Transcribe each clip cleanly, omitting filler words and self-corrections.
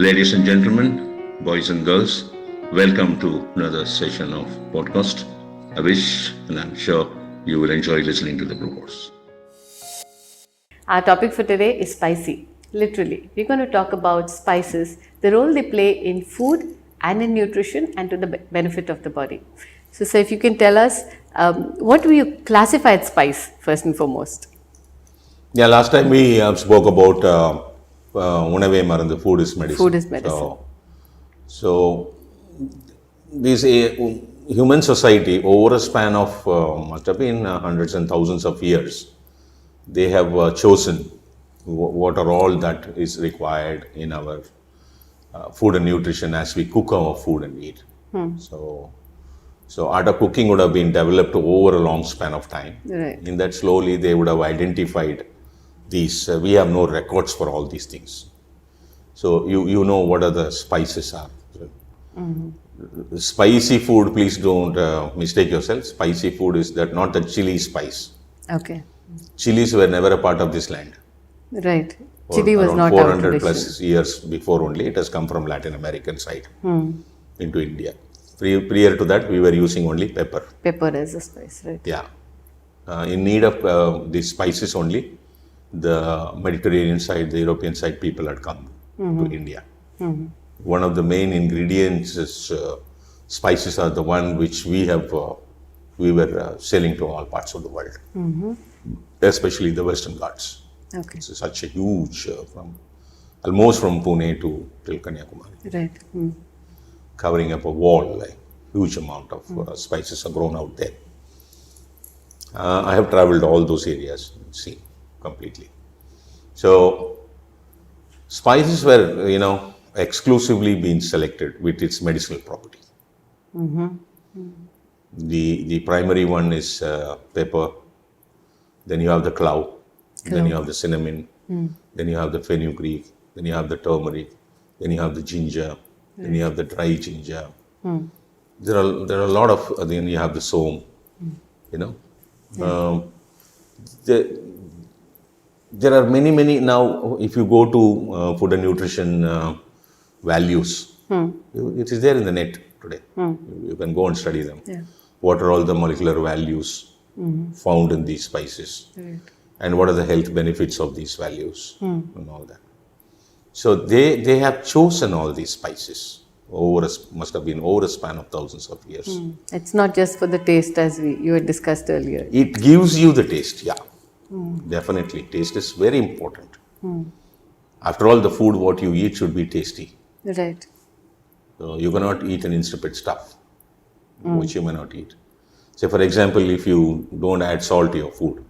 Ladies and gentlemen, boys and girls, welcome to another session of podcast. I wish and I'm sure you will enjoy listening to the broadcast. Our topic for today is spicy. Literally, we're going to talk about spices, the role they play in food and in nutrition and to the benefit of the body. So, sir, if you can tell us, what do you classify as spice first and foremost? Yeah, last time we spoke about unave marandu, food is medicine. Food is medicine. So this human society over a span of must have been hundreds and thousands of years, they have chosen what are all that is required in our food and nutrition as we cook our food and eat. So art of cooking would have been developed over a long span of time. Right. In that slowly they would have identified these. We have no records for all these things. So you know what are the spices are. Spicy food, please don't mistake yourself. Spicy food is that not the chili spice. Okay. Chilies were never a part of this land. Right. Chili was Around not 400 our plus tradition. years before only, it has come from Latin American side into India. Prior to that, we were using only pepper. Pepper is a spice, right? Yeah. In need of these spices only, the Mediterranean side, the European side people had come to India. One of the main ingredients is spices are the one which we were selling to all parts of the world, especially the Western Ghats. Okay. It's such a huge, almost from Pune to till Kanyakumari, Right. covering up a wall, like huge amount of spices are grown out there. I have traveled all those areas, seen completely. So spices were, exclusively being selected with its medicinal property. The primary one is pepper. Then you have the clove. Then you have the cinnamon. Then you have the fenugreek. Then you have the turmeric. Then you have the ginger. Then you have the dry ginger. There are a lot of. Then you have the som. There are many now. If you go to food and nutrition values, it is there in the net today. You can go and study them. Yeah. What are all the molecular values found in these spices, and what are the health benefits of these values, and all that. So they have chosen all these spices must have been over a span of thousands of years. It's not just for the taste as you had discussed earlier. It gives you the taste, yeah. Definitely, taste is very important. After all, the food what you eat should be tasty. Right. So you cannot eat an insipid stuff, which you may not eat. Say, for example, if you don't add salt to your food,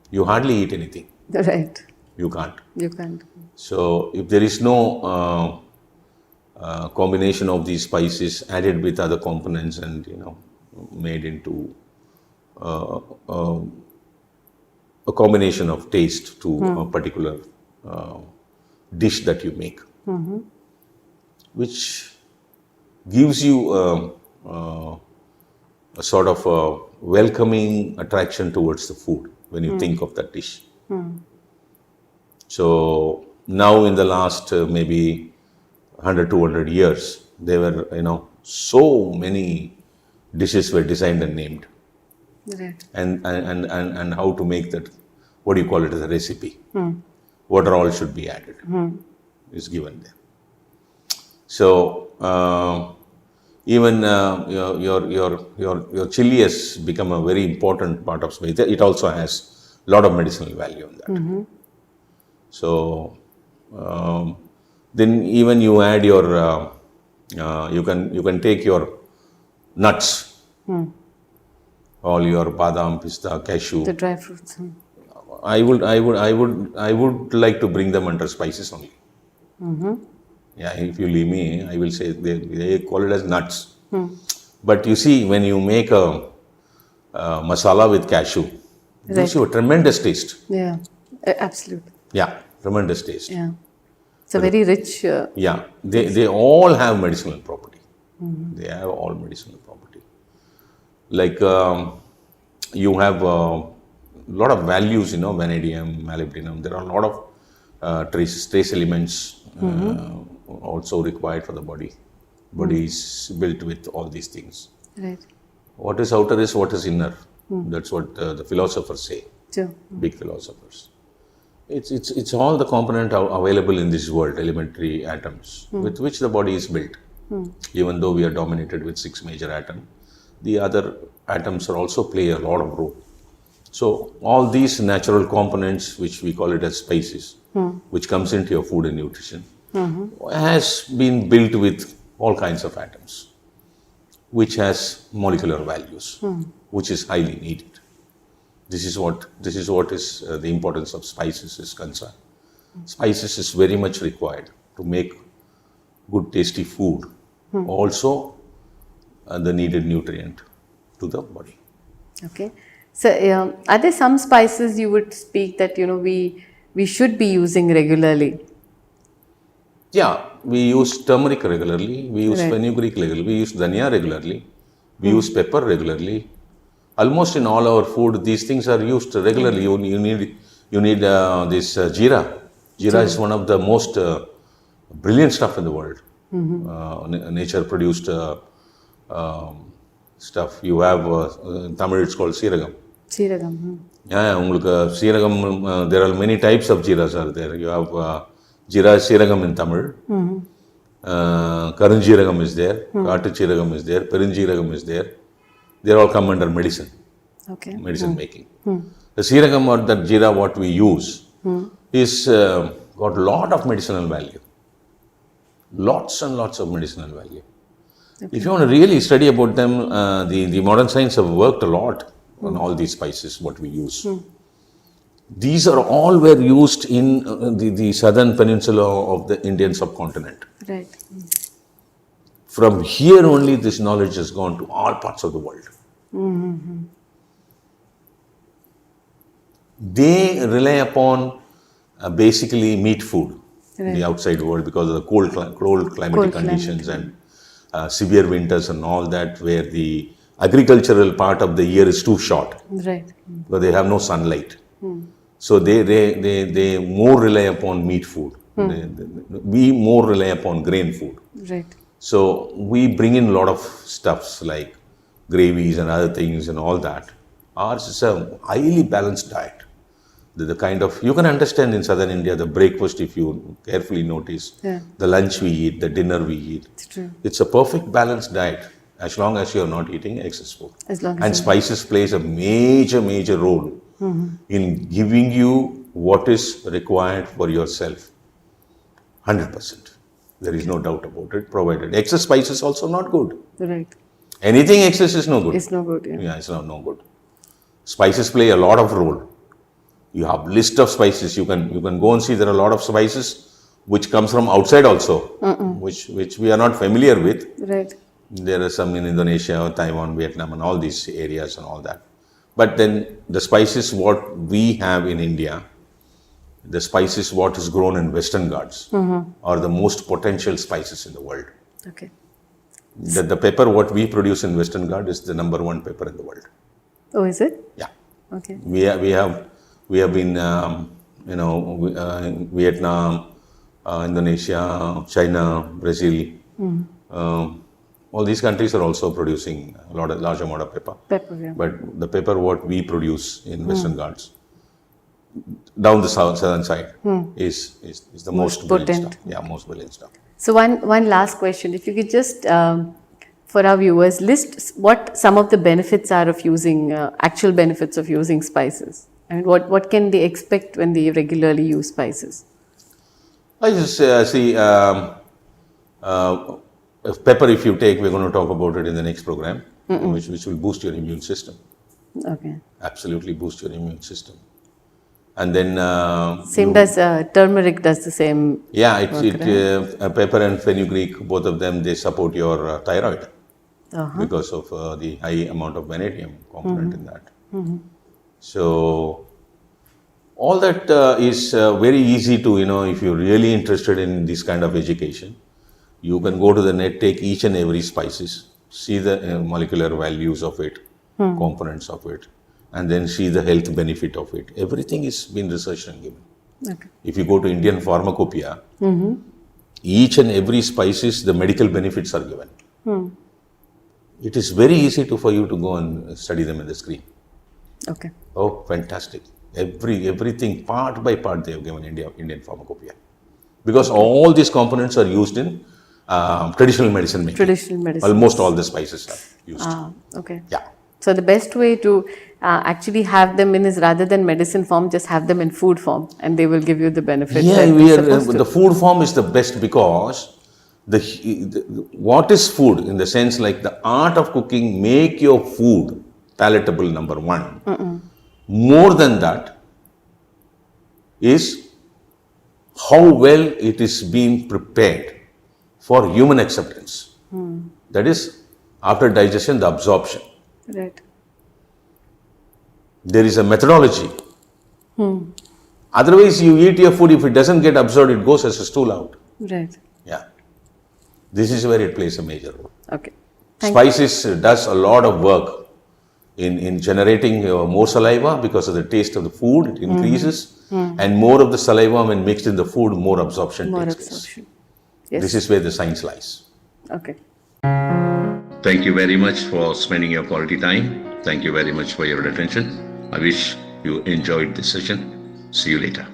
you hardly eat anything. Right. You can't. You can't. So if there is no combination of these spices added with other components and made into a combination of taste to a particular dish that you make, which gives you a sort of a welcoming attraction towards the food when you think of that dish. So now in the last maybe 100, 200 years, there were, so many dishes were designed and named. Right. And how to make that, what do you call it as a recipe? What are all should be added is given there. So even your chili has become a very important part of spice. It also has a lot of medicinal value in that. So then even you add your you can take your nuts, all your badam, pista, cashew. The dry fruits. I would like to bring them under spices only. Yeah, if you leave me, I will say they call it as nuts. But you see, when you make a masala with cashew, it gives you a tremendous taste. Yeah, absolutely. Yeah, tremendous taste. Yeah, it's a very rich. Yeah, they all have medicinal property. They have all medicinal property. Like you have a lot of values, vanadium, molybdenum. There are a lot of trace elements also required for the body. Body is built with all these things. Right. What is outer is what is inner. That's what the philosophers say. Sure. Big philosophers. It's all the component available in this world, elementary atoms, with which the body is built. Even though we are dominated with 6 major atoms, the other atoms are also play a lot of role. So all these natural components, which we call it as spices, which comes into your food and nutrition, has been built with all kinds of atoms, which has molecular values, which is highly needed. This is what is the importance of spices is concerned. Spices is very much required to make good tasty food. Also the needed nutrient to the body. Okay. So, are there some spices you would speak that we should be using regularly? Yeah, we use turmeric regularly, we use Right. fenugreek regularly, we use dhania regularly, we use pepper regularly. Almost in all our food, these things are used regularly. You need this jeera. Jeera is one of the most brilliant stuff in the world. Nature produced stuff. You have in Tamil it's called seeragam. Jeeragam. Yeah, seeragam. There are many types of jeeras are there. You have jeera seeragam in Tamil. Karunjeeragam is there. Kaatu jeeragam is there. Perunjeeragam is there. They all come under medicine. Okay. Medicine making. The seeragam or the jeera what we use is got lot of medicinal value. Lots and lots of medicinal value. If you want to really study about them, the modern science have worked a lot on all these spices what we use. These are all were used in the southern peninsula of the Indian subcontinent. Right. From here only this knowledge has gone to all parts of the world. They rely upon basically meat food in the outside world because of the cold climatic conditions and severe winters and all that, where the agricultural part of the year is too short. Right. Because they have no sunlight. So they more rely upon meat food. We more rely upon grain food. Right. So we bring in a lot of stuffs like gravies and other things and all that. Ours is a highly balanced diet. The kind of, you can understand in southern India, the breakfast, if you carefully notice, the lunch we eat, the dinner we eat. It's true. It's a perfect balanced diet as long as you're not eating excess food. As long as And spices plays a major role in giving you what is required for yourself. 100%. There is no doubt about it, provided. Excess spice is also not good. Right. Anything excess is no good. It's no good. Yeah. Yeah, it's no good. Spices play a lot of role. You have list of spices. You can go and see there are a lot of spices which comes from outside also, which we are not familiar with. Right. There are some in Indonesia, Taiwan, Vietnam, and all these areas and all that. But then the spices what we have in India, the spices what is grown in Western Ghats are the most potential spices in the world. Okay. The pepper what we produce in Western Ghats is the number 1 pepper in the world. Oh, is it? Yeah. Okay. We have been Vietnam, Indonesia, China, Brazil. All these countries are also producing a large amount of pepper. Pepper, yeah. But the pepper what we produce in Western Ghats, down the southern side, is the most brilliant potent. stuff. Yeah, most brilliant stuff. So one last question. If you could just, for our viewers, list what some of the benefits are of using, actual benefits of using spices. I mean, what can they expect when they regularly use spices? I just see pepper. If you take, we're going to talk about it in the next program, which will boost your immune system. Okay. Absolutely boost your immune system. And then Same does turmeric does the same. yeah, pepper and fenugreek, both of them, they support your thyroid because of the high amount of vanadium component in that. So all that is very easy to, if you're really interested in this kind of education, you can go to the net, take each and every spices, see the molecular values of it, components of it, and then see the health benefit of it. Everything is been researched and given. Okay. If you go to Indian Pharmacopoeia, each and every spices, the medical benefits are given. It is very easy for you to go and study them in the screen. Okay. Oh, fantastic. Everything part by part they have given Indian pharmacopoeia. Because all these components are used in traditional medicine making. Traditional medicine. Almost all the spices are used. Okay. Yeah. So the best way to actually have them in is, rather than medicine form, just have them in food form, and they will give you the benefit. Yeah, that they're supposed to. the food form is the best because what is food in the sense like the art of cooking make your food palatable, number one. More than that is how well it is being prepared for human acceptance. That is, after digestion, the absorption. Right. There is a methodology. Otherwise, you eat your food, if it doesn't get absorbed, it goes as a stool out. Right. Yeah. This is where it plays a major role. Okay. Spices does a lot of work in generating more saliva because of the taste of the food, it increases. And more of the saliva when mixed in the food, more absorption More takes place. absorption. Yes. This is where the science lies. Okay. Thank you very much for spending your quality time. Thank you very much for your attention. I wish you enjoyed this session. See you later.